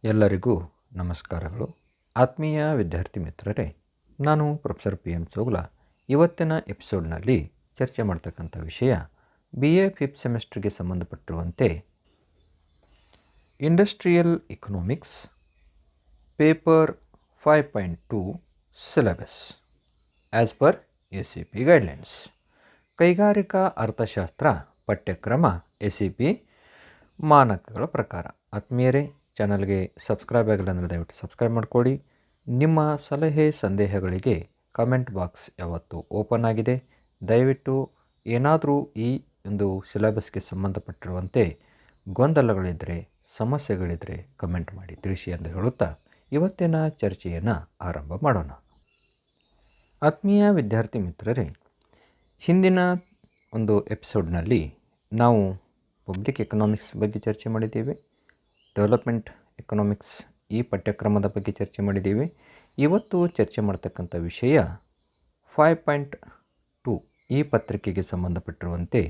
ಎಲ್ಲರಿಗೂ ನಮಸ್ಕಾರಗಳು. ಆತ್ಮೀಯ ವಿದ್ಯಾರ್ಥಿ ಮಿತ್ರರೇ, ನಾನು ಪ್ರೊಫೆಸರ್ ಪಿ ಎಂ ಚೋಗ್ಲಾ. ಇವತ್ತಿನ ಎಪಿಸೋಡ್ನಲ್ಲಿ ಚರ್ಚೆ ಮಾಡ್ತಕ್ಕಂಥ ವಿಷಯ BA 5th ಸೆಮಿಸ್ಟರ್ಗೆ ಸಂಬಂಧಪಟ್ಟಿರುವಂತೆ industrial economics paper 5.2 syllabus as per SEP guidelines. ಕೈಗಾರಿಕಾ ಅರ್ಥಶಾಸ್ತ್ರ ಪಠ್ಯಕ್ರಮ SEP ಮಾನಕಗಳ ಪ್ರಕಾರ. ಆತ್ಮೀಯರೇ, ಚಾನಲ್ಗೆ ಸಬ್ಸ್ಕ್ರೈಬ್ ಆಗಿಲ್ಲ ಅಂದರೆ ದಯವಿಟ್ಟು ಸಬ್ಸ್ಕ್ರೈಬ್ ಮಾಡಿಕೊಳ್ಳಿ. ನಿಮ್ಮ ಸಲಹೆ ಸಂದೇಹಗಳಿಗೆ ಕಮೆಂಟ್ ಬಾಕ್ಸ್ ಯಾವತ್ತೂ ಓಪನ್ ಆಗಿದೆ. ದಯವಿಟ್ಟು ಏನಾದರೂ ಈ ಒಂದು ಸಿಲೆಬಸ್ಗೆ ಸಂಬಂಧಪಟ್ಟಿರುವಂತೆ ಗೊಂದಲಗಳಿದ್ದರೆ, ಸಮಸ್ಯೆಗಳಿದ್ದರೆ ಕಮೆಂಟ್ ಮಾಡಿ ತಿಳಿಸಿ ಎಂದು ಹೇಳುತ್ತಾ ಇವತ್ತಿನ ಚರ್ಚೆಯನ್ನು ಆರಂಭ ಮಾಡೋಣ. ಆತ್ಮೀಯ ವಿದ್ಯಾರ್ಥಿ ಮಿತ್ರರೇ, ಹಿಂದಿನ ಒಂದು ಎಪಿಸೋಡ್ನಲ್ಲಿ ನಾವು ಪಬ್ಲಿಕ್ ಎಕನಾಮಿಕ್ಸ್ ಬಗ್ಗೆ ಚರ್ಚೆ ಮಾಡಿದ್ದೇವೆ. ಡೆವಲಪ್ಮೆಂಟ್ ಎಕನಾಮಿಕ್ಸ್ ಈ ಪಠ್ಯಕ್ರಮದ ಬಗ್ಗೆ ಚರ್ಚೆ ಮಾಡಿದ್ದೀವಿ. ಇವತ್ತು ಚರ್ಚೆ ಮಾಡ್ತಕ್ಕಂಥ ವಿಷಯ 5.2 ಈ ಪತ್ರಿಕೆಗೆ ಸಂಬಂಧಪಟ್ಟಿರುವಂತೆ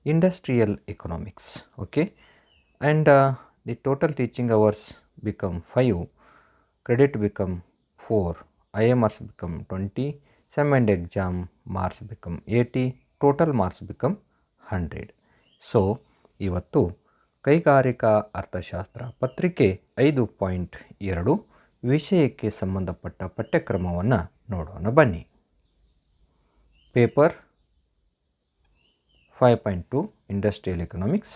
industrial economics. Okay, and the total teaching hours become 5, credit become 4, IMRs become 20, sem end exam marks become 80, total marks become 100. So ಇವತ್ತು ಕೈಗಾರಿಕಾ ಅರ್ಥಶಾಸ್ತ್ರ ಪತ್ರಿಕೆ 5.2 ವಿಷಯಕ್ಕೆ ಸಂಬಂಧಪಟ್ಟ ಪಠ್ಯಕ್ರಮವನ್ನು ನೋಡೋಣ ಬನ್ನಿ. Paper 5.2 industrial economics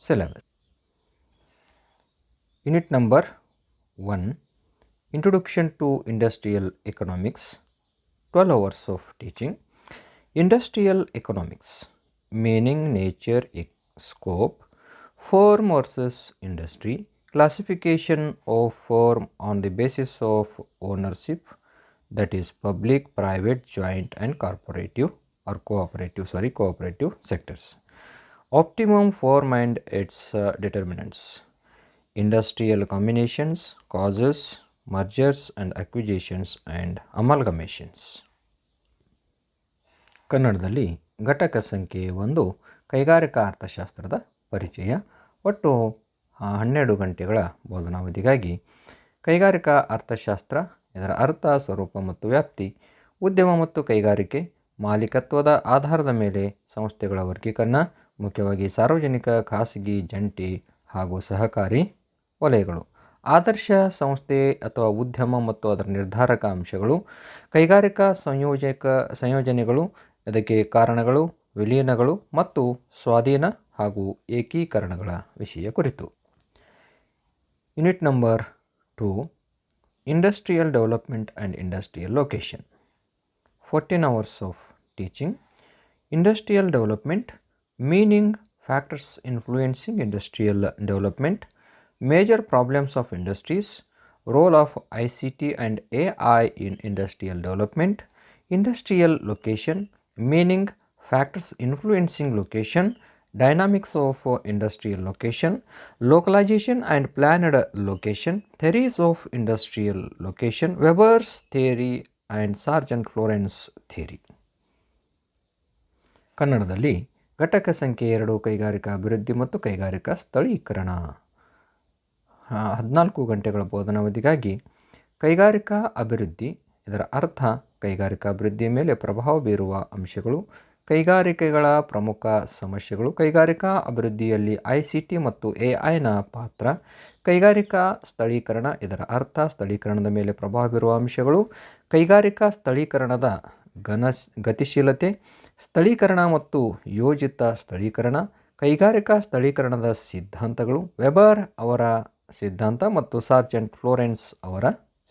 syllabus. Unit number 1, introduction to industrial economics, 12 hours of teaching. Industrial economics, meaning, nature, scope, firm versus industry, classification of firm on the basis of ownership, that is public, private, joint and cooperative sectors, optimum firm and its determinants, industrial combinations, causes, mergers and acquisitions and amalgamations. ಕನ್ನಡದಲ್ಲಿ ಘಟಕ ಸಂಖ್ಯೆ 1 ಕೈಗಾರಿಕಾ ಅರ್ಥಶಾಸ್ತ್ರದ ಪರಿಚಯ. ಒಟ್ಟು 12 ಗಂಟೆಗಳ ಬೋಧನಾವಧಿಗಾಗಿ ಕೈಗಾರಿಕಾ ಅರ್ಥಶಾಸ್ತ್ರ, ಇದರ ಅರ್ಥ, ಸ್ವರೂಪ ಮತ್ತು ವ್ಯಾಪ್ತಿ, ಉದ್ಯಮ ಮತ್ತು ಕೈಗಾರಿಕೆ, ಮಾಲೀಕತ್ವದ ಆಧಾರದ ಮೇಲೆ ಸಂಸ್ಥೆಗಳ ವರ್ಗೀಕರಣ, ಮುಖ್ಯವಾಗಿ ಸಾರ್ವಜನಿಕ, ಖಾಸಗಿ, ಜಂಟಿ ಹಾಗೂ ಸಹಕಾರಿ ವಲಯಗಳು, ಆದರ್ಶ ಸಂಸ್ಥೆ ಅಥವಾ ಉದ್ಯಮ ಮತ್ತು ಅದರ ನಿರ್ಧಾರಕ ಅಂಶಗಳು, ಕೈಗಾರಿಕಾ ಸಂಯೋಜನೆಗಳು, ಇದಕ್ಕೆ ಕಾರಣಗಳು, ವಿಲೀನಗಳು ಮತ್ತು ಸ್ವಾಧೀನ ಹಾಗೂ ಏಕೀಕರಣಗಳ ವಿಷಯ ಕುರಿತು. Unit number 2, industrial development and industrial location, 14 hours of teaching. Industrial development, meaning, factors influencing industrial development, major problems of industries, role of ICT and AI in industrial development. Industrial location, meaning, factors influencing location, dynamics of industrial location, localization and planned location, theories of industrial location, Weber's theory and Sargent Lawrence theory. ಕನ್ನಡದಲ್ಲಿ ಘಟಕ ಸಂಖ್ಯೆ 2 ಕೈಗಾರಿಕಾ ಅಭಿವೃದ್ಧಿ ಮತ್ತು ಕೈಗಾರಿಕಾ ಸ್ಥಳೀಕರಣ. 14 ಗಂಟೆಗಳ ಬೋಧನಾವಧಿಗಾಗಿ ಕೈಗಾರಿಕಾ ಅಭಿವೃದ್ಧಿ, ಇದರ ಅರ್ಥ, ಕೈಗಾರಿಕಾ ಅಭಿವೃದ್ಧಿಯ ಮೇಲೆ ಪ್ರಭಾವ ಬೀರುವ ಅಂಶಗಳು, ಕೈಗಾರಿಕೆಗಳ ಪ್ರಮುಖ ಸಮಸ್ಯೆಗಳು, ಕೈಗಾರಿಕಾ ಅಭಿವೃದ್ಧಿಯಲ್ಲಿ ICT ಮತ್ತು AIನ ಪಾತ್ರ, ಕೈಗಾರಿಕಾ ಸ್ಥಳೀಕರಣ, ಇದರ ಅರ್ಥ, ಸ್ಥಳೀಕರಣದ ಮೇಲೆ ಪ್ರಭಾವ ಬೀರುವ ಅಂಶಗಳು, ಕೈಗಾರಿಕಾ ಸ್ಥಳೀಕರಣದ ಗತಿಶೀಲತೆ, ಸ್ಥಳೀಕರಣ ಮತ್ತು ಯೋಜಿತ ಸ್ಥಳೀಕರಣ, ಕೈಗಾರಿಕಾ ಸ್ಥಳೀಕರಣದ ಸಿದ್ಧಾಂತಗಳು, ವೆಬರ್ ಅವರ ಸಿದ್ಧಾಂತ ಮತ್ತು ಸಾರ್ಜೆಂಟ್ ಫ್ಲೋರೆನ್ಸ್ ಅವರ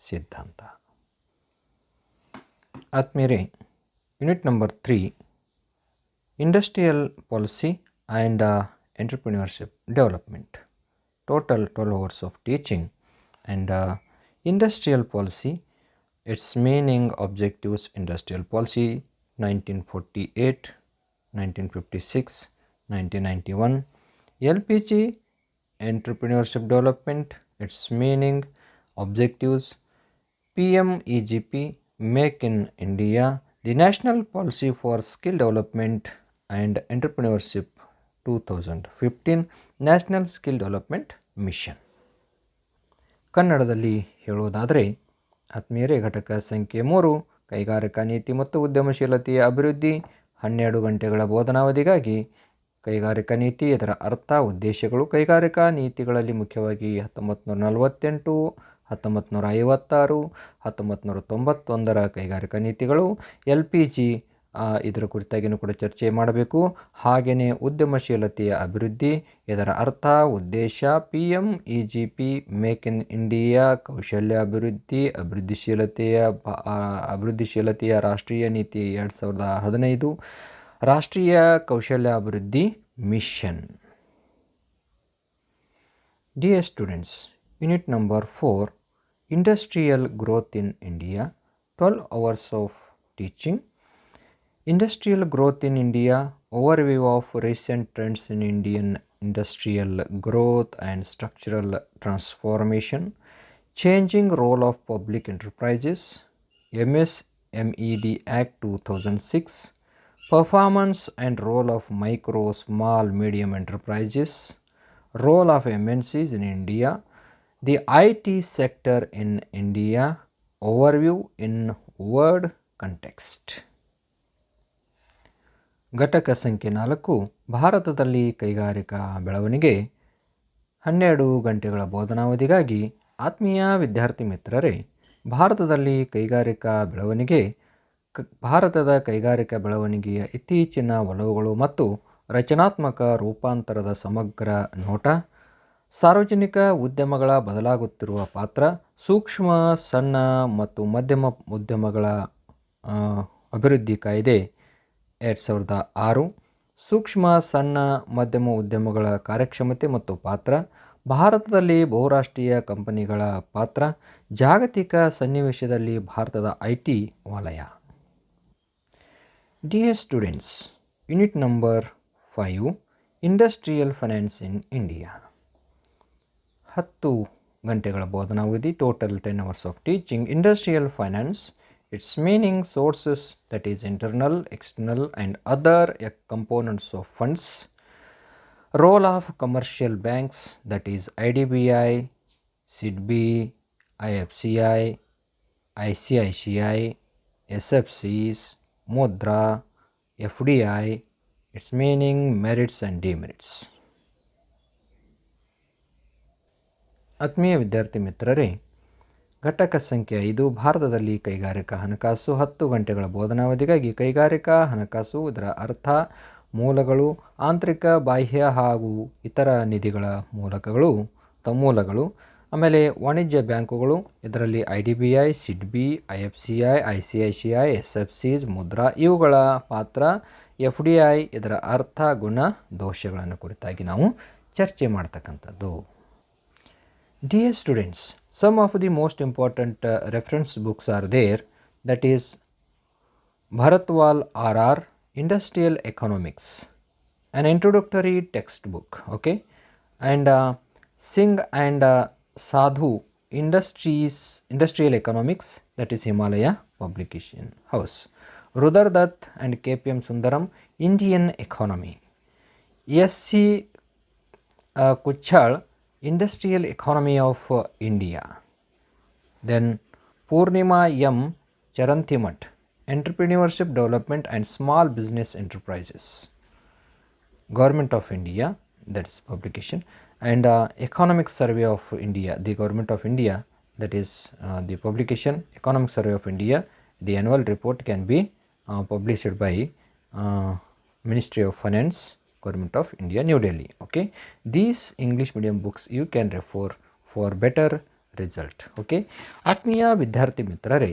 ಸಿದ್ಧಾಂತ. ಆತ್ಮೀಯರೇ, unit number 3, industrial policy and entrepreneurship development, total 12 hours of teaching. And industrial policy, its meaning, objectives, industrial policy 1948, 1956, 1991. LPG, entrepreneurship development, its meaning, objectives, PMEGP, Make in India, the National Policy for Skill Development and Entrepreneurship 2015, National Skill Development Mission. ಕನ್ನಡದಲ್ಲಿ ಹೇಳುವುದಾದರೆ ಆತ್ಮೀಯರೇ, ಘಟಕ ಸಂಖ್ಯೆ 3 ಕೈಗಾರಿಕಾ ನೀತಿ ಮತ್ತು ಉದ್ಯಮಶೀಲತೆಯ ಅಭಿವೃದ್ಧಿ. 12 ಗಂಟೆಗಳ ಬೋಧನಾವಧಿಗಾಗಿ ಕೈಗಾರಿಕಾ ನೀತಿ, ಇದರ ಅರ್ಥ, ಉದ್ದೇಶಗಳು. ಕೈಗಾರಿಕಾ ನೀತಿಗಳಲ್ಲಿ ಮುಖ್ಯವಾಗಿ 1948, 1956, 1991ರ ಕೈಗಾರಿಕಾ ನೀತಿಗಳು. LPG ಇದರ ಕುರಿತಾಗಿಯೂ ಕೂಡ ಚರ್ಚೆ ಮಾಡಬೇಕು. ಹಾಗೆಯೇ ಉದ್ಯಮಶೀಲತೆಯ ಅಭಿವೃದ್ಧಿ, ಇದರ ಅರ್ಥ, ಉದ್ದೇಶ. PMEGP ಮೇಕ್ ಇನ್ ಇಂಡಿಯಾ, ಕೌಶಲ್ಯ ಅಭಿವೃದ್ಧಿ, ಅಭಿವೃದ್ಧಿಶೀಲತೆಯ ರಾಷ್ಟ್ರೀಯ ನೀತಿ 2015, ರಾಷ್ಟ್ರೀಯ ಕೌಶಲ್ಯ ಅಭಿವೃದ್ಧಿ mission. Dear students, unit number 4, Industrial Growth in India, 12 hours of teaching. Industrial growth in India, overview of recent trends in Indian industrial growth and structural transformation, changing role of public enterprises, MSMED Act 2006, performance and role of micro, small, medium enterprises, role of MNCs in India, the IT sector in India, overview in word context. ಘಟಕ ಸಂಖ್ಯೆ 4 ಭಾರತದಲ್ಲಿ ಕೈಗಾರಿಕಾ ಬೆಳವಣಿಗೆ. 12 ಗಂಟೆಗಳ ಬೋಧನಾವಧಿಗಾಗಿ ಆತ್ಮೀಯ ವಿದ್ಯಾರ್ಥಿ ಮಿತ್ರರೇ, ಭಾರತದ ಕೈಗಾರಿಕಾ ಬೆಳವಣಿಗೆಯ ಇತ್ತೀಚಿನ ಒಲವುಗಳು ಮತ್ತು ರಚನಾತ್ಮಕ ರೂಪಾಂತರದ ಸಮಗ್ರ ನೋಟ, ಸಾರ್ವಜನಿಕ ಉದ್ಯಮಗಳ ಬದಲಾಗುತ್ತಿರುವ ಪಾತ್ರ, ಸೂಕ್ಷ್ಮ, ಸಣ್ಣ ಮತ್ತು ಮಧ್ಯಮ ಉದ್ಯಮಗಳ ಅಭಿವೃದ್ಧಿ ಕಾಯ್ದೆ 2006, ಸೂಕ್ಷ್ಮ, ಸಣ್ಣ, ಮಧ್ಯಮ ಉದ್ಯಮಗಳ ಕಾರ್ಯಕ್ಷಮತೆ ಮತ್ತು ಪಾತ್ರ, ಭಾರತದಲ್ಲಿ ಬಹುರಾಷ್ಟ್ರೀಯ ಕಂಪನಿಗಳ ಪಾತ್ರ, ಜಾಗತಿಕ ಸನ್ನಿವೇಶದಲ್ಲಿ ಭಾರತದ IT ವಲಯ. Dear students, unit number 5, Industrial Finance in India. 10 ಗಂಟೆಗಳ ಬೋಧನಾವಧಿ, total 10 hours of teaching. Industrial finance, its meaning, sources, that is internal, external and other components of funds. Role of commercial banks, that is IDBI, SIDBI, IFCI, ICICI, SFCs, Mudra, FDI, its meaning, merits and demerits. ಆತ್ಮೀಯ ವಿದ್ಯಾರ್ಥಿ ಮಿತ್ರರೇ, ಘಟಕ ಸಂಖ್ಯೆ 5 ಭಾರತದಲ್ಲಿ ಕೈಗಾರಿಕಾ ಹಣಕಾಸು. 10 ಗಂಟೆಗಳ ಬೋಧನಾವಧಿಗಾಗಿ ಕೈಗಾರಿಕಾ ಹಣಕಾಸು, ಇದರ ಅರ್ಥ, ಮೂಲಗಳು, ಆಂತರಿಕ, ಬಾಹ್ಯ ಹಾಗೂ ಇತರ ನಿಧಿಗಳ ಮೂಲಗಳು. ಆಮೇಲೆ ವಾಣಿಜ್ಯ ಬ್ಯಾಂಕುಗಳು, ಇದರಲ್ಲಿ IDBI, SIDBI, IFCI, ICICI, SFCs, Mudra ಇವುಗಳ ಪಾತ್ರ. FDI ಇದರ ಅರ್ಥ, ಗುಣ, ದೋಷಗಳನ್ನು ಕುರಿತಾಗಿ ನಾವು ಚರ್ಚೆ ಮಾಡ್ತಕ್ಕಂಥದ್ದು. Dear students, some of the most important reference books are there, that is Bharatwal RR, Industrial Economics, an introductory textbook, okay, and Singh and Sadhu, Industrial Economics, that is Himalaya Publication House. Rudar Dutt and KPM Sundaram, Indian Economy. SC Kuchhal, Industrial Economy of India. Then Purnima M. Charanthimat, Entrepreneurship Development and Small Business Enterprises. Government of India, that's publication. And Economic Survey of India, the Government of India, that is the publication. Economic Survey of India, the annual report can be published by Ministry of Finance, Government of India, New Delhi. Okay, these English medium books you can refer for better result. Okay, ಆತ್ಮೀಯ ವಿದ್ಯಾರ್ಥಿ ಮಿತ್ರರೇ,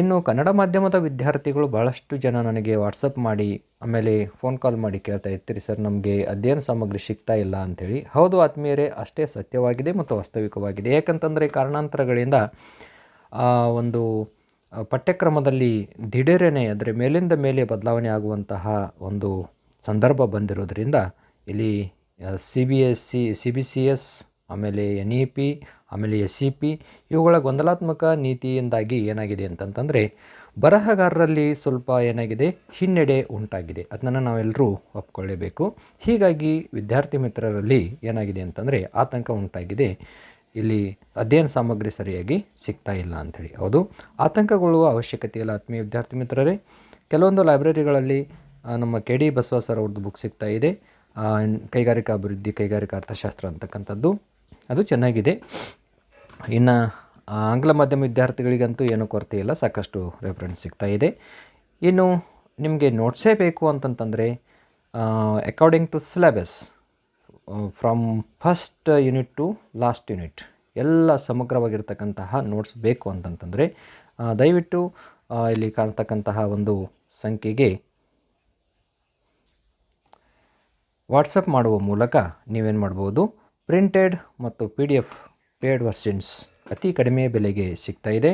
ಇನ್ನು ಕನ್ನಡ ಮಾಧ್ಯಮದ ವಿದ್ಯಾರ್ಥಿಗಳು ಭಾಳಷ್ಟು ಜನ ನನಗೆ WhatsApp ಮಾಡಿ ಆಮೇಲೆ ಫೋನ್ ಕಾಲ್ ಮಾಡಿ ಕೇಳ್ತಾ ಇರ್ತೀರಿ, ಸರ್ ನಮಗೆ ಅಧ್ಯಯನ ಸಾಮಗ್ರಿ ಸಿಗ್ತಾ ಇಲ್ಲ ಅಂಥೇಳಿ. ಹೌದು ಆತ್ಮೀಯರೇ, ಅಷ್ಟೇ ಸತ್ಯವಾಗಿದೆ ಮತ್ತು ವಾಸ್ತವಿಕವಾಗಿದೆ. ಯಾಕಂತಂದರೆ ಕಾರಣಾಂತರಗಳಿಂದ ಒಂದು ಪಠ್ಯಕ್ರಮದಲ್ಲಿ ದಿಢೀರನೆ ಅದರ ಮೇಲಿಂದ ಮೇಲೆ ಬದಲಾವಣೆ ಆಗುವಂತಹ ಒಂದು ಸಂದರ್ಭ ಬಂದಿರೋದ್ರಿಂದ ಇಲ್ಲಿ CBCS, ಆಮೇಲೆ NEP, ಆಮೇಲೆ SEP ಇವುಗಳ ಗೊಂದಲಾತ್ಮಕ ನೀತಿಯಿಂದಾಗಿ ಏನಾಗಿದೆ ಅಂತಂತಂದರೆ ಬರಹಗಾರರಲ್ಲಿ ಸ್ವಲ್ಪ ಏನಾಗಿದೆ, ಹಿನ್ನಡೆ ಉಂಟಾಗಿದೆ. ಅದನ್ನು ನಾವೆಲ್ಲರೂ ಒಪ್ಕೊಳ್ಳೇಬೇಕು. ಹೀಗಾಗಿ ವಿದ್ಯಾರ್ಥಿ ಮಿತ್ರರಲ್ಲಿ ಏನಾಗಿದೆ ಅಂತಂದರೆ ಆತಂಕ ಉಂಟಾಗಿದೆ. ಇಲ್ಲಿ ಅಧ್ಯಯನ ಸಾಮಗ್ರಿ ಸರಿಯಾಗಿ ಸಿಗ್ತಾ ಇಲ್ಲ ಅಂಥೇಳಿ. ಹೌದು, ಆತಂಕಗೊಳ್ಳುವ ಅವಶ್ಯಕತೆ ಇಲ್ಲ ಆತ್ಮೀಯ ವಿದ್ಯಾರ್ಥಿ ಮಿತ್ರರೇ. ಕೆಲವೊಂದು ಲೈಬ್ರರಿಗಳಲ್ಲಿ ನಮ್ಮ ಕೆ ಡಿ ಬಸವ ಸರ್ ಅವ್ರದ್ದು ಬುಕ್ ಸಿಗ್ತಾ ಇದೆ, ಕೈಗಾರಿಕಾ ಅಭಿವೃದ್ಧಿ, ಕೈಗಾರಿಕಾ ಅರ್ಥಶಾಸ್ತ್ರ ಅಂತಕ್ಕಂಥದ್ದು. ಅದು ಚೆನ್ನಾಗಿದೆ. ಇನ್ನು ಆಂಗ್ಲ ಮಾಧ್ಯಮ ವಿದ್ಯಾರ್ಥಿಗಳಿಗಂತೂ ಏನೂ ಕೊರತೆ ಇಲ್ಲ, ಸಾಕಷ್ಟು ರೆಫರೆನ್ಸ್ ಸಿಗ್ತಾ ಇದೆ. ಇನ್ನು ನಿಮಗೆ ನೋಟ್ಸೇ ಬೇಕು ಅಂತಂತಂದರೆ according to syllabus from first unit to last unit ಎಲ್ಲ ಸಮಗ್ರವಾಗಿರ್ತಕ್ಕಂತಹ ನೋಟ್ಸ್ ಬೇಕು ಅಂತಂತಂದರೆ ದಯವಿಟ್ಟು ಇಲ್ಲಿ ಕಾಣ್ತಕ್ಕಂತಹ ಒಂದು ಸಂಖ್ಯೆಗೆ ವಾಟ್ಸಪ್ ಮಾಡುವ ಮೂಲಕ ನೀವೇನು ಮಾಡ್ಬೋದು, ಪ್ರಿಂಟೆಡ್ ಮತ್ತು PDF ಪೇಯ್ಡ್ ವರ್ಷನ್ಸ್ ಅತಿ ಕಡಿಮೆ ಬೆಲೆಗೆ ಸಿಗ್ತಾ ಇದೆ.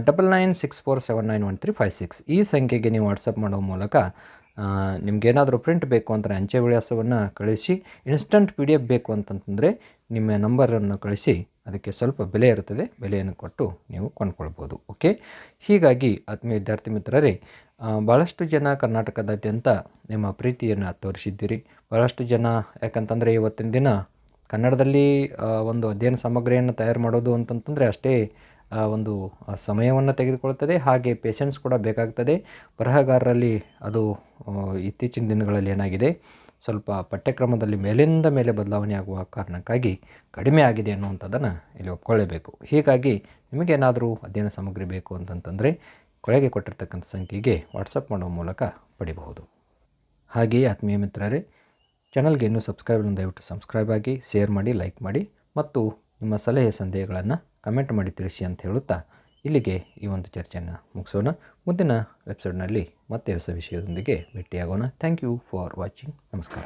9964791356 ಈ ಸಂಖ್ಯೆಗೆ ನೀವು ವಾಟ್ಸಪ್ ಮಾಡುವ ಮೂಲಕ ನಿಮಗೇನಾದರೂ ಪ್ರಿಂಟ್ ಬೇಕು ಅಂದರೆ ಅಂಚೆ ವಿಳಾಸವನ್ನು ಕಳಿಸಿ, ಇನ್ಸ್ಟಂಟ್ PDF ಬೇಕು ಅಂತಂತಂದರೆ ನಿಮ್ಮ ನಂಬರನ್ನು ಕಳಿಸಿ, ಅದಕ್ಕೆ ಸ್ವಲ್ಪ ಬೆಲೆ ಇರುತ್ತದೆ, ಬೆಲೆಯನ್ನು ಕೊಟ್ಟು ನೀವು ಕೊಂಡ್ಕೊಳ್ಬೋದು. ಓಕೆ, ಹೀಗಾಗಿ ಆತ್ಮೀಯ ವಿದ್ಯಾರ್ಥಿ ಮಿತ್ರರೇ, ಭಾಳಷ್ಟು ಜನ ಕರ್ನಾಟಕದಾದ್ಯಂತ ನಿಮ್ಮ ಪ್ರೀತಿಯನ್ನು ತೋರಿಸಿದ್ದೀರಿ. ಭಾಳಷ್ಟು ಜನ ಯಾಕಂತಂದರೆ ಇವತ್ತಿನ ದಿನ ಕನ್ನಡದಲ್ಲಿ ಒಂದು ಅಧ್ಯಯನ ಸಾಮಗ್ರಿಯನ್ನು ತಯಾರು ಮಾಡೋದು ಅಂತಂತಂದರೆ ಅಷ್ಟೇ ಒಂದು ಸಮಯವನ್ನು ತೆಗೆದುಕೊಳ್ತದೆ, ಹಾಗೆ ಪೇಷನ್ಸ್ ಕೂಡ ಬೇಕಾಗ್ತದೆ. ಬರಹಗಾರರಲ್ಲಿ ಅದು ಇತ್ತೀಚಿನ ದಿನಗಳಲ್ಲಿ ಏನಾಗಿದೆ, ಸ್ವಲ್ಪ ಪಠ್ಯಕ್ರಮದಲ್ಲಿ ಮೇಲಿಂದ ಮೇಲೆ ಬದಲಾವಣೆ ಆಗುವ ಕಾರಣಕ್ಕಾಗಿ ಕಡಿಮೆ ಆಗಿದೆ ಅನ್ನುವಂಥದ್ದನ್ನು ಇಲ್ಲಿ ಒಪ್ಕೊಳ್ಳೇಬೇಕು. ಹೀಗಾಗಿ ನಿಮಗೇನಾದರೂ ಅಧ್ಯಯನ ಸಾಮಗ್ರಿ ಬೇಕು ಅಂತಂತಂದರೆ ಕೆಳಗೆ ಕೊಟ್ಟಿರ್ತಕ್ಕಂಥ ಸಂಖ್ಯೆಗೆ ವಾಟ್ಸಪ್ ಮಾಡುವ ಮೂಲಕ ಪಡಿಬಹುದು. ಹಾಗೆಯೇ ಆತ್ಮೀಯ ಮಿತ್ರರೇ, ಚಾನಲ್ಗೆ ಇನ್ನೂ ಸಬ್ಸ್ಕ್ರೈಬ್ ದಯವಿಟ್ಟು ಸಬ್ಸ್ಕ್ರೈಬ್ ಆಗಿ, ಶೇರ್ ಮಾಡಿ, ಲೈಕ್ ಮಾಡಿ ಮತ್ತು ನಿಮ್ಮ ಸಲಹೆ ಸಂದೇಹಗಳನ್ನು ಕಮೆಂಟ್ ಮಾಡಿ ತಿಳಿಸಿ ಅಂತ ಹೇಳುತ್ತಾ ಇಲ್ಲಿಗೆ ಈ ಒಂದು ಚರ್ಚೆಯನ್ನು ಮುಗಿಸೋಣ. ಮುಂದಿನ ವೆಬ್ಸೈಟ್ನಲ್ಲಿ ಮತ್ತೆ ಹೊಸ ವಿಷಯದೊಂದಿಗೆ ಭೇಟಿಯಾಗೋಣ. Thank you for watching. ನಮಸ್ಕಾರ.